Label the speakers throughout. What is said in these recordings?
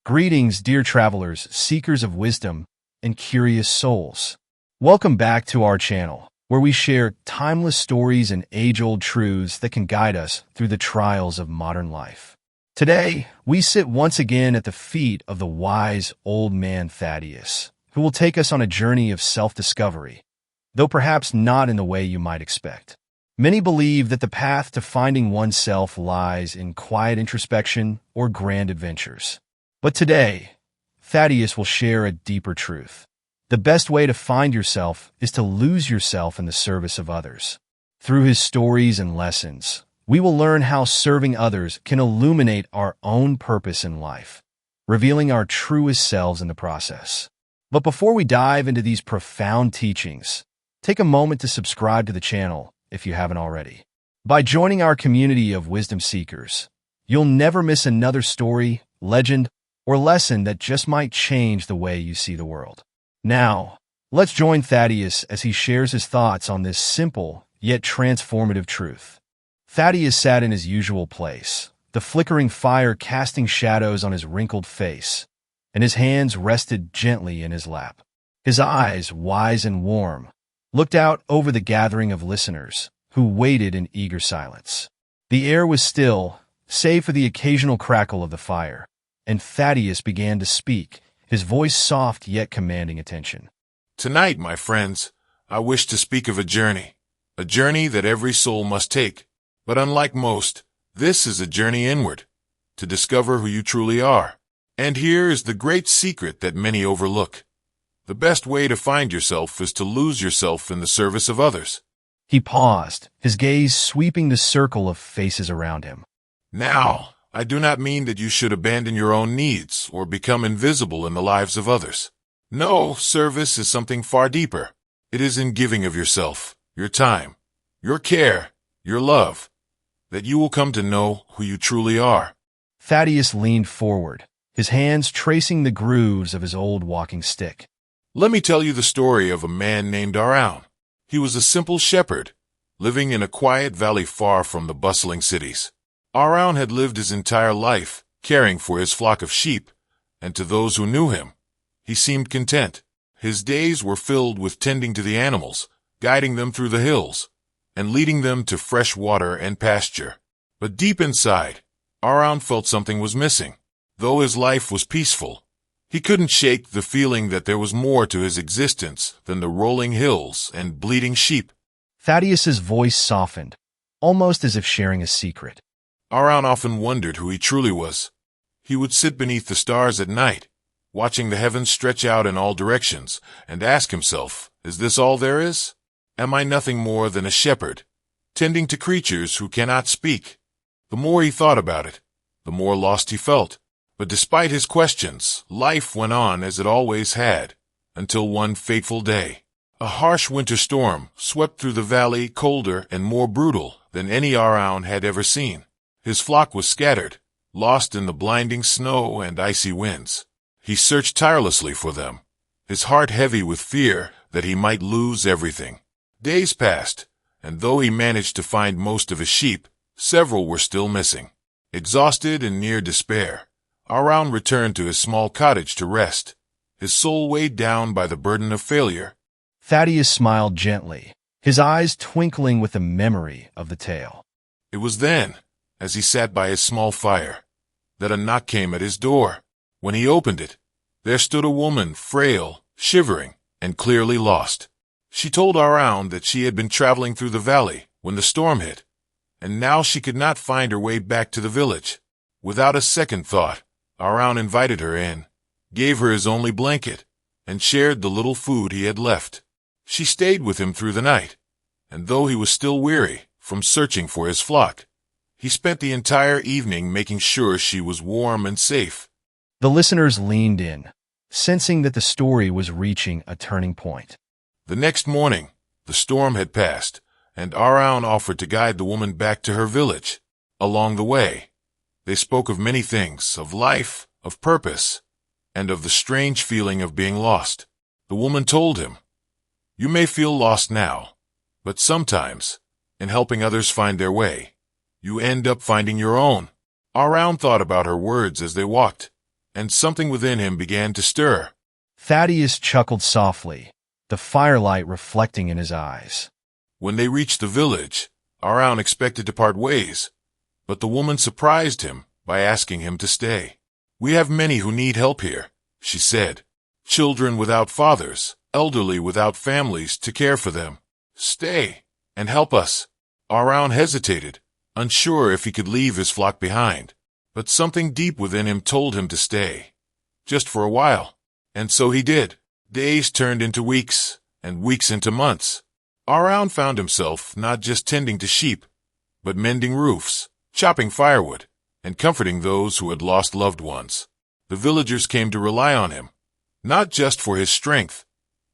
Speaker 1: Greetings, dear travelers, seekers of wisdom, and curious souls. Welcome back to our channel, where we share timeless stories and age-old truths that can guide us through the trials of modern life. Today, we sit once again at the feet of the wise old man Thaddeus, who will take us on a journey of self-discovery, though perhaps not in the way you might expect. Many believe that the path to finding oneself lies in quiet introspection or grand adventures. But today, Thaddeus will share a deeper truth. The best way to find yourself is to lose yourself in the service of others. Through his stories and lessons, we will learn how serving others can illuminate our own purpose in life, revealing our truest selves in the process. But before we dive into these profound teachings, take a moment to subscribe to the channel if you haven't already. By joining our community of wisdom seekers, you'll never miss another story, legend, or lesson that just might change the way you see the world. Now, let's join Thaddeus as he shares his thoughts on this simple yet transformative truth. Thaddeus sat in his usual place, the flickering fire casting shadows on his wrinkled face, and his hands rested gently in his lap. His eyes, wise and warm, looked out over the gathering of listeners who waited in eager silence. The air was still, save for the occasional crackle of the fire, and Thaddeus began to speak, his voice soft yet commanding attention.
Speaker 2: Tonight, my friends, I wish to speak of a journey that every soul must take. But unlike most, this is a journey inward, to discover who you truly are. And here is the great secret that many overlook. The best way to find yourself is to lose yourself in the service of others.
Speaker 1: He paused, his gaze sweeping the circle of faces around him.
Speaker 2: Now, I do not mean that you should abandon your own needs or become invisible in the lives of others. No, service is something far deeper. It is in giving of yourself, your time, your care, your love, that you will come to know who you truly are.
Speaker 1: Thaddeus leaned forward, his hands tracing the grooves of his old walking stick.
Speaker 2: Let me tell you the story of a man named Araun. He was a simple shepherd, living in a quiet valley far from the bustling cities. Araun had lived his entire life, caring for his flock of sheep, and to those who knew him, he seemed content. His days were filled with tending to the animals, guiding them through the hills, and leading them to fresh water and pasture. But deep inside, Araun felt something was missing. Though his life was peaceful, he couldn't shake the feeling that there was more to his existence than the rolling hills and bleating sheep.
Speaker 1: Thaddeus's voice softened, almost as if sharing a secret.
Speaker 2: Araun often wondered who he truly was. He would sit beneath the stars at night, watching the heavens stretch out in all directions, and ask himself, is this all there is? Am I nothing more than a shepherd, tending to creatures who cannot speak? The more he thought about it, the more lost he felt. But despite his questions, life went on as it always had, until one fateful day. A harsh winter storm swept through the valley, colder and more brutal than any Araun had ever seen. His flock was scattered, lost in the blinding snow and icy winds. He searched tirelessly for them, his heart heavy with fear that he might lose everything. Days passed, and though he managed to find most of his sheep, several were still missing. Exhausted and near despair, Araun returned to his small cottage to rest, his soul weighed down by the burden of failure.
Speaker 1: Thaddeus smiled gently, his eyes twinkling with the memory of the tale.
Speaker 2: It was then, as he sat by his small fire, that a knock came at his door. When he opened it, there stood a woman, frail, shivering, and clearly lost. She told Araun that she had been traveling through the valley when the storm hit, and now she could not find her way back to the village. Without a second thought, Araun invited her in, gave her his only blanket, and shared the little food he had left. She stayed with him through the night, and though he was still weary from searching for his flock, he spent the entire evening making sure she was warm and safe.
Speaker 1: The listeners leaned in, sensing that the story was reaching a turning point.
Speaker 2: The next morning, the storm had passed, and Araun offered to guide the woman back to her village. Along the way, they spoke of many things, of life, of purpose, and of the strange feeling of being lost. The woman told him, "You may feel lost now, but sometimes, in helping others find their way, you end up finding your own." Araun thought about her words as they walked, and something within him began to stir.
Speaker 1: Thaddeus chuckled softly, the firelight reflecting in his eyes.
Speaker 2: When they reached the village, Araun expected to part ways, but the woman surprised him by asking him to stay. "We have many who need help here," she said. "Children without fathers, elderly without families to care for them. Stay and help us." Araun hesitated, unsure if he could leave his flock behind, but something deep within him told him to stay, just for a while. And so he did. Days turned into weeks, and weeks into months. Araun found himself not just tending to sheep, but mending roofs, chopping firewood, and comforting those who had lost loved ones. The villagers came to rely on him, not just for his strength,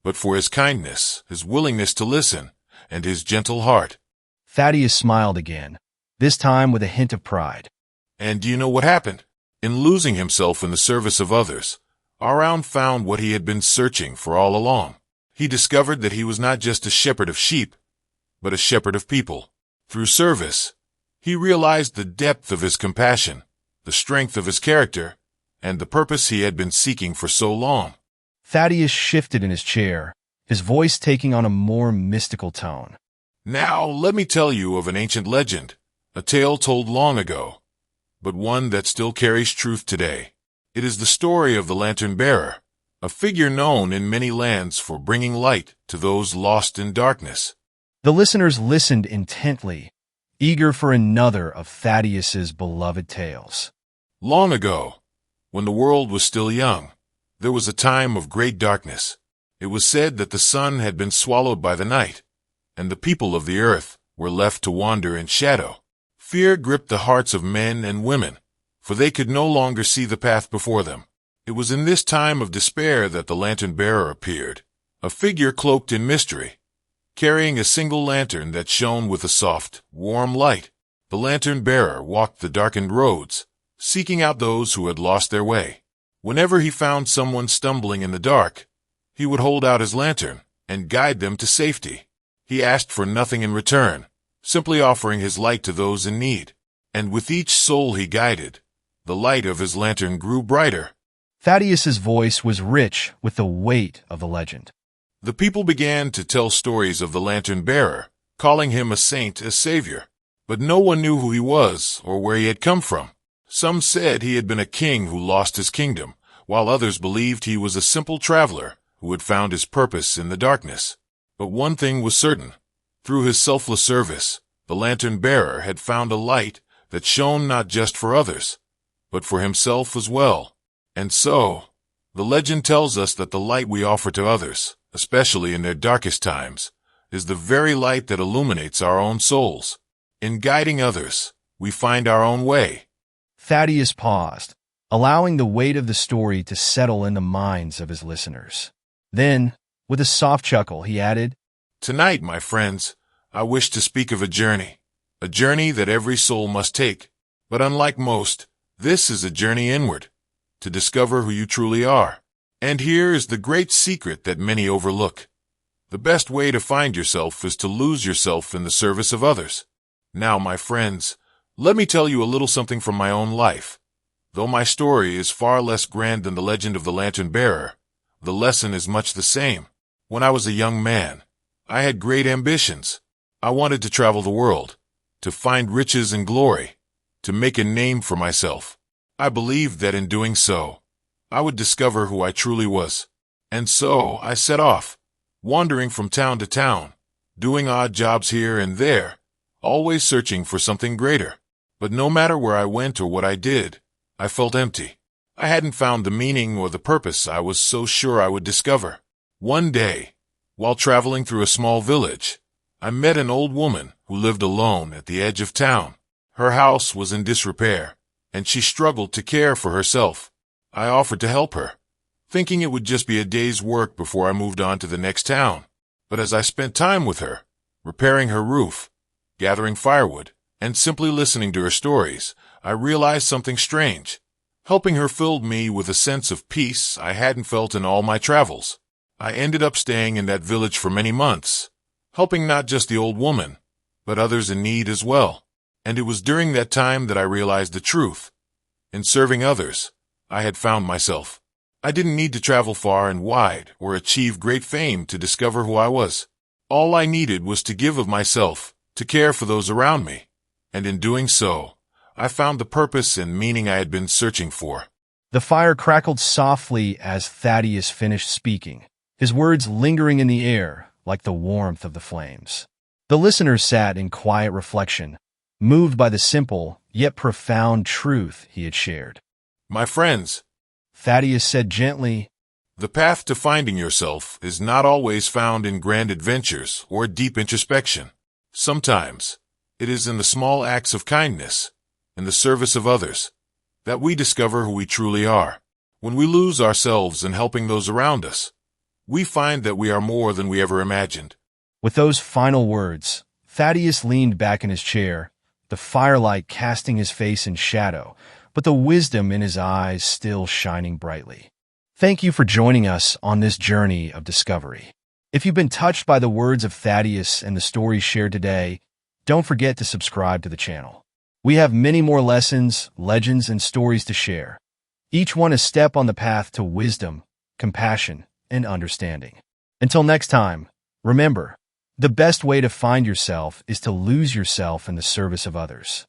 Speaker 2: but for his kindness, his willingness to listen, and his gentle heart.
Speaker 1: Thaddeus smiled again, this time with a hint of pride.
Speaker 2: And do you know what happened? In losing himself in the service of others, Araun found what he had been searching for all along. He discovered that he was not just a shepherd of sheep, but a shepherd of people. Through service, he realized the depth of his compassion, the strength of his character, and the purpose he had been seeking for so long.
Speaker 1: Thaddeus shifted in his chair, his voice taking on a more mystical tone.
Speaker 2: "Now let me tell you of an ancient legend, a tale told long ago, but one that still carries truth today. It is the story of the Lantern Bearer, a figure known in many lands for bringing light to those lost in darkness."
Speaker 1: The listeners listened intently, eager for another of Thaddeus's beloved tales.
Speaker 2: Long ago, when the world was still young, there was a time of great darkness. It was said that the sun had been swallowed by the night, and the people of the earth were left to wander in shadow. Fear gripped the hearts of men and women, for they could no longer see the path before them. It was in this time of despair that the Lantern Bearer appeared, a figure cloaked in mystery, carrying a single lantern that shone with a soft, warm light. The Lantern Bearer walked the darkened roads, seeking out those who had lost their way. Whenever he found someone stumbling in the dark, he would hold out his lantern and guide them to safety. He asked for nothing in return, simply offering his light to those in need. And with each soul he guided, the light of his lantern grew brighter.
Speaker 1: Thaddeus's voice was rich with the weight of the legend.
Speaker 2: The people began to tell stories of the Lantern Bearer, calling him a saint, a savior. But no one knew who he was or where he had come from. Some said he had been a king who lost his kingdom, while others believed he was a simple traveler who had found his purpose in the darkness. But one thing was certain. Through his selfless service, the Lantern Bearer had found a light that shone not just for others, but for himself as well. And so, the legend tells us that the light we offer to others, especially in their darkest times, is the very light that illuminates our own souls. In guiding others, we find our own way.
Speaker 1: Thaddeus paused, allowing the weight of the story to settle in the minds of his listeners. Then, with a soft chuckle, he added,
Speaker 2: "Tonight, my friends, I wish to speak of a journey that every soul must take. But unlike most, this is a journey inward, to discover who you truly are. And here is the great secret that many overlook. The best way to find yourself is to lose yourself in the service of others. Now, my friends, let me tell you a little something from my own life. Though my story is far less grand than the legend of the Lantern Bearer, the lesson is much the same. When I was a young man, I had great ambitions. I wanted to travel the world, to find riches and glory, to make a name for myself. I believed that in doing so, I would discover who I truly was. And so I set off, wandering from town to town, doing odd jobs here and there, always searching for something greater. But no matter where I went or what I did, I felt empty. I hadn't found the meaning or the purpose I was so sure I would discover. One day, while traveling through a small village, I met an old woman who lived alone at the edge of town. Her house was in disrepair, and she struggled to care for herself. I offered to help her, thinking it would just be a day's work before I moved on to the next town. But as I spent time with her, repairing her roof, gathering firewood, and simply listening to her stories, I realized something strange. Helping her filled me with a sense of peace I hadn't felt in all my travels. I ended up staying in that village for many months, helping not just the old woman, but others in need as well. And it was during that time that I realized the truth. In serving others, I had found myself. I didn't need to travel far and wide or achieve great fame to discover who I was. All I needed was to give of myself, to care for those around me. And in doing so, I found the purpose and meaning I had been searching for.
Speaker 1: The fire crackled softly as Thaddeus finished speaking, his words lingering in the air like the warmth of the flames. The listeners sat in quiet reflection, moved by the simple yet profound truth he had shared.
Speaker 2: My friends,
Speaker 1: Thaddeus said gently,
Speaker 2: the path to finding yourself is not always found in grand adventures or deep introspection. Sometimes, it is in the small acts of kindness, in the service of others, that we discover who we truly are. When we lose ourselves in helping those around us, we find that we are more than we ever imagined.
Speaker 1: With those final words, Thaddeus leaned back in his chair, the firelight casting his face in shadow, but the wisdom in his eyes still shining brightly. Thank you for joining us on this journey of discovery. If you've been touched by the words of Thaddeus and the stories shared today, don't forget to subscribe to the channel. We have many more lessons, legends, and stories to share, each one a step on the path to wisdom, compassion, and understanding. Until next time, remember, the best way to find yourself is to lose yourself in the service of others.